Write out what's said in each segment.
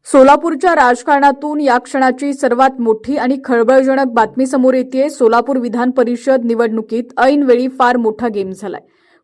सोलापूरच्या राजकारणातून या क्षणाची सर्वात मोठी आणि खळबळजनक बातमी समोर येतेय। सोलापूर विधान परिषद निवडणुकीत ऐनवेळी फार मोठा गेम झालाय।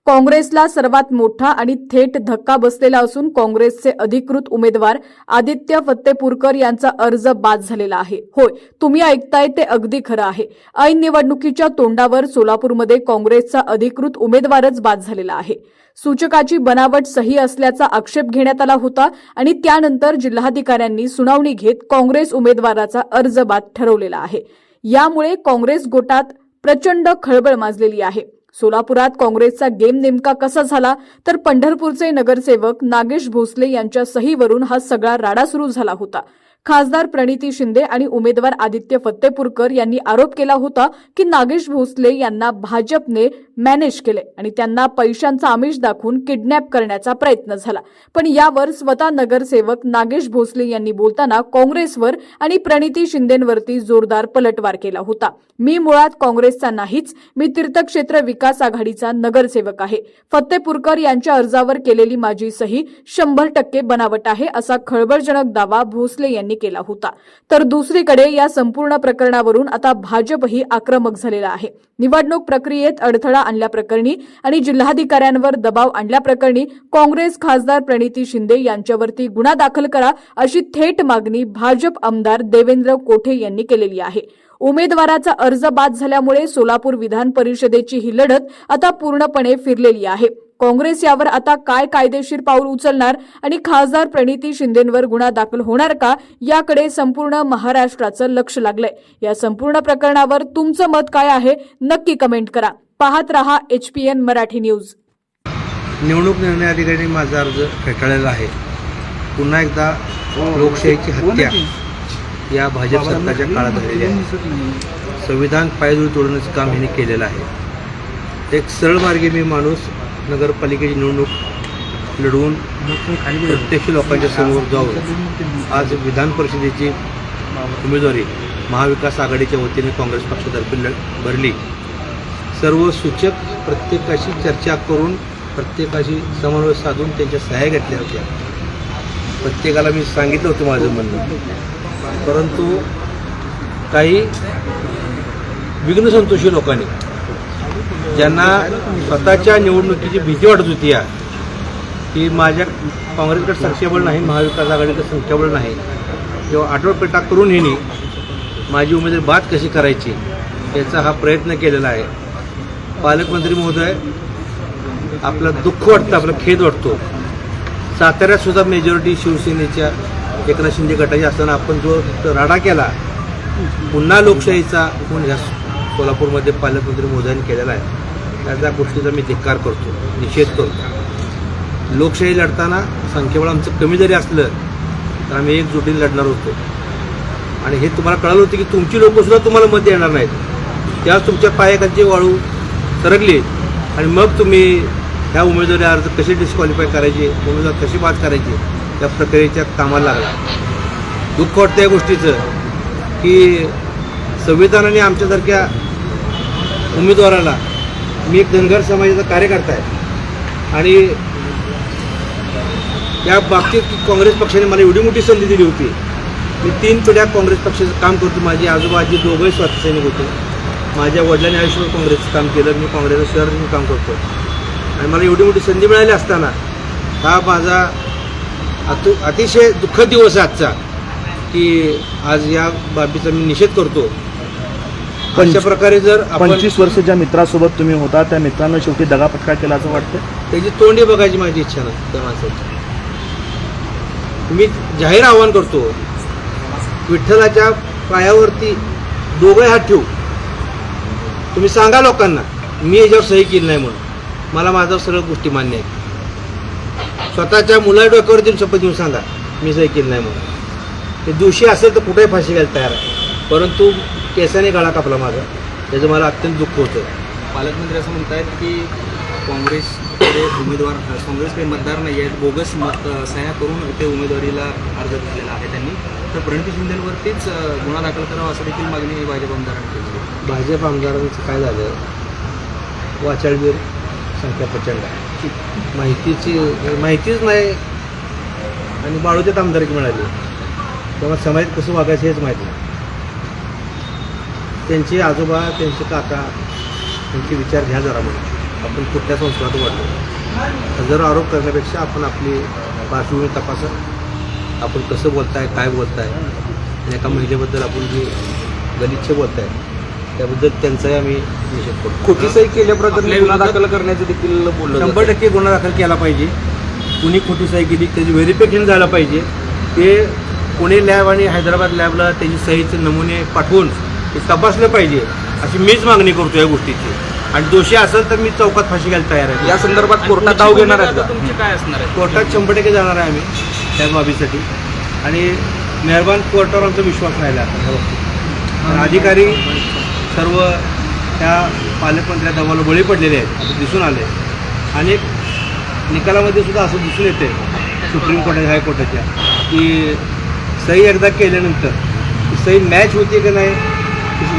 काँग्रेसला सर्वात मोठा आणि थेट धक्का बसलेला असून काँग्रेसचे अधिकृत उमेदवार आदित्य फत्तेपूरकर यांचा अर्ज बाद झालेला आहे। होय, तुम्ही ऐकताय ते अगदी खरं आहे। ऐन निवडणुकीच्या तोंडावर सोलापूरमध्ये काँग्रेसचा अधिकृत उमेदवारच बाद झालेला आहे। सूचकाची बनावट सही असल्याचा आक्षेप घेण्यात आला होता आणि त्यानंतर जिल्हाधिकाऱ्यांनी सुनावणी घेत काँग्रेस उमेदवाराचा अर्ज बाद ठरवलेला आहे। यामुळे काँग्रेस गोटात प्रचंड खळबळ माजलेली आहे। सोलापुरात काँग्रेसचा गेम नेमका कसा झाला तर पंढरपूरचे नगरसेवक नागेश भोसले यांच्या सहीवरून हा सगळा राडा सुरू झाला होता। खासदार प्रणिती शिंदे आणि उमेदवार आदित्य फत्तेपूरकर यांनी आरोप केला होता की नागेश भोसले यांना भाजपने मॅनेज केले आणि त्यांना पैशांचा आमिष दाखवून किडनॅप करण्याचा प्रयत्न झाला। पण यावर स्वतः नगरसेवक नागेश भोसले यांनी बोलताना काँग्रेसवर आणि प्रणिती शिंदेंवरती जोरदार पलटवार केला होता। मी मुळात काँग्रेसचा नाहीच, मी तीर्थक्षेत्र विकास आघाडीचा नगरसेवक आहे। फत्तेपूरकर यांच्या अर्जावर केलेली माझी सही 100% बनावट आहे असा खळबळजनक दावा भोसले यांनी केला होता। तर दुसरीकडे या संपूर्ण प्रकरणावरून आता भाजपही आक्रमक झालेला आहे। निवडणूक प्रक्रियेत अडथळा आणल्याप्रकरणी आणि जिल्हाधिकाऱ्यांवर दबाव आणल्याप्रकरणी काँग्रेस खासदार प्रणिती शिंदे यांच्यावरती गुन्हा दाखल करा अशी थेट मागणी भाजप आमदार देवेंद्र कोठे यांनी केलेली आहे। उमेदवाराचा अर्ज बाद झाल्यामुळे सोलापूर विधान परिषदेची ही लढत आता पूर्णपणे फिरलेली आहे। काँग्रेस यावर आता काय कायदेशीर पाऊल उचलणार आणि खासदार प्रणिती शिंदेंवर गुन्हा दाखल होणार का याकडे संपूर्ण महाराष्ट्राचं लक्ष लागलंय। या संपूर्ण प्रकरणावर तुमचं मत काय आहे नक्की कमेंट करा। पाहत रहा HPN मराठी न्यूज। निवडणूक निर्णय अधिकारी माझा अर्ज फेटाळलेला आहे। पुन्हा एकदा लोकशाहीची हत्या या भाजप सरकारच्या काळात झालेली आहे। संविधान पायदळी तोडण्याचं काम यांनी केलेलं आहे। एक सरळ मार्गे मी माणूस नगरपालिकेची निवडणूक लढवून प्रत्यक्ष लोकांच्या समोर जाऊन आज विधान परिषदेची उमेदवारी महाविकास आघाडीच्या वतीने काँग्रेस पक्षातर्फे भरली। सर्व सूचक प्रत्येकाशी चर्चा करून प्रत्येकाशी समन्वय साधून त्यांच्या सह्या घेतल्या होत्या। प्रत्येकाला मी सांगितलं होतं माझं म्हणणं, परंतु काही विघ्नसंतोषी लोकांनी ज्यांना स्वतःच्या निवडणुकीची भीती वाटत होती की माझ्या काँग्रेसकडे संख्याबळ नाही, महाविकास आघाडीकडे संख्याबळ नाही, तेव्हा आठवडपेटा करून ह्यांनी माझी उमेदवारी बाद कशी करायची याचा हा प्रयत्न केलेला आहे। पालकमंत्री महोदय, आपलं दुःख वाटतं, आपला खेद वाटतो। साताऱ्यात सुद्धा मेजॉरिटी शिवसेनेच्या एकनाथ शिंदे गटाची असताना आपण जो राडा केला पुन्हा लोकशाहीचा ह्या सोलापूरमध्ये पालकमंत्री महोदयांनी केलेला आहे, त्याच्या गोष्टीचा मी धिक्कार करतो, निषेध करतो। लोकशाही लढताना संख्याबळ आमचं कमी जरी असलं तर आम्ही एकजुटीने लढणार होतो आणि हे तुम्हाला कळलं होतं की तुमची लोकंसुद्धा तुम्हाला मत देणार नाहीत। त्याच तुमच्या पायाखालची वाळू सरकली आणि मग तुम्ही ह्या उमेदवारी अर्ज कसे डिस्क्वालिफाय करायचे, उमेदवार कशी बाद करायची या प्रक्रियेच्या कामाला लागला। दुःख वाटतं या गोष्टीचं की संविधानाने आमच्यासारख्या उमेदवाराला, मी एक धनगर समाजाचा कार्यकर्ता आहे आणि या बाबतीत काँग्रेस पक्षाने मला एवढी मोठी संधी दिली होती। मी 3 पिढ्या काँग्रेस पक्षाचं काम करतो। माझे आजोबा आजी दोघंही स्वातंत्र्य सैनिक होते। माझ्या वडिलांनी आयुष्यभर काँग्रेसचं काम केलं, मी काँग्रेसच्या शहरात काम करतो आणि मला एवढी मोठी संधी मिळाली असताना हा माझा अतिशय दुःखद दिवस आहे आजचा की आज या बाबीचा मी निषेध करतो। अशा प्रकारे जर 25 वर्ष ज्या मित्रासोबत तुम्ही होता त्या मित्रांना शेवटी दगाफटका केला असं वाटतं? त्याची तोंडी बघायची माझी इच्छा नाही त्या माणसाची। मी जाहीर आवाहन करतो, विठ्ठलाच्या पायावरती दोघे हात ठेवू, तुम्ही सांगा लोकांना मी याच्यावर सही केली नाही म्हणून। मला माझ्या सर्व गोष्टी मान्य आहेत। स्वतःच्या मुला डोक्यावर देऊन शपथ देऊन सांगा मी सही केली नाही म्हणून। ते दोषी असेल तर कुठेही फाशी घ्यायला तयार आहे, परंतु केसाने गळा कापला माझा, त्याचं मला अत्यंत दुःख होतं। पालकमंत्री असं म्हणतात की काँग्रेसकडे उमेदवार, काँग्रेसकडे मतदार नाही आहेत, बोगस सह्या करून ते उमेदवारीला अर्ज दिलेला आहे त्यांनी, तर प्रणिती शिंदेवरतीच गुन्हा दाखल करावा असं देखील मागणी भाजप आमदारांनी केली। भाजप आमदारांचं काय झालं, वाचाळवीर संख्या प्रचंड आहे, माहितीच नाही आणि बाळूच्यात आमदारकी मिळाली। तेव्हा समाजात कसं वागायचं हेच माहीत नाही. त्यांचे आजोबा, त्यांचे काका, त्यांचे विचार घ्या जरा म्हणून. आपण कुठल्या संस्कारात वाढलो जर आरोप करण्यापेक्षा आपण आपली पार्श्वभूमी तपासा. आपण कसं बोलताय, काय बोलताय, आणि एका महिलेबद्दल आपण जी गलिच्छ बोलताय त्याबद्दल त्यांचाही आम्ही निषेध करतो. खोटी सही केल्याप्रकरणी गुन्हा दाखल करण्याचं देखील बोललं 100% गुन्हा दाखल केला पाहिजे. कुणी खोटी सही केली त्याची व्हेरिफिकेशन झालं पाहिजे. ते पुणे लॅब आणि हैदराबाद लॅबला त्याची सहीचे नमुने पाठवून ते तपासलं पाहिजे अशी मीच मागणी करतो या गोष्टीची. आणि दोषी असेल तर मी चौकात फाशी घ्यायला तयार आहे. या संदर्भात कोर्टात धाव घेणार आहेत का? तुमची काय असणार आहे? कोर्टात 100% जाणार आहे आम्ही त्या बाबीसाठी. आणि मेहरबान कोर्टावर आमचा विश्वास राहिला आता ह्या बाबतीत. आणि अधिकारी सर्व त्या पालकमंत्र्या दबावाला बळी पडलेले आहेत असं दिसून आले. अनेक निकालामध्ये सुद्धा असं दिसून येते सुप्रीम कोर्टाच्या, हायकोर्टाच्या, की सही एकदा केल्यानंतर ती सही मॅच होते की नाही.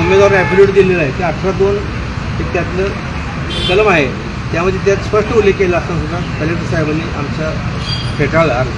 उमेदवार ॲफिडेविट दिलेलं आहे ते 18(2) एक त्यातलं कलम आहे त्यामध्ये त्यात स्पष्ट उल्लेख केला असताना सुद्धा कलेक्टर साहेबांनी आमचा फेटाळला अर्ज.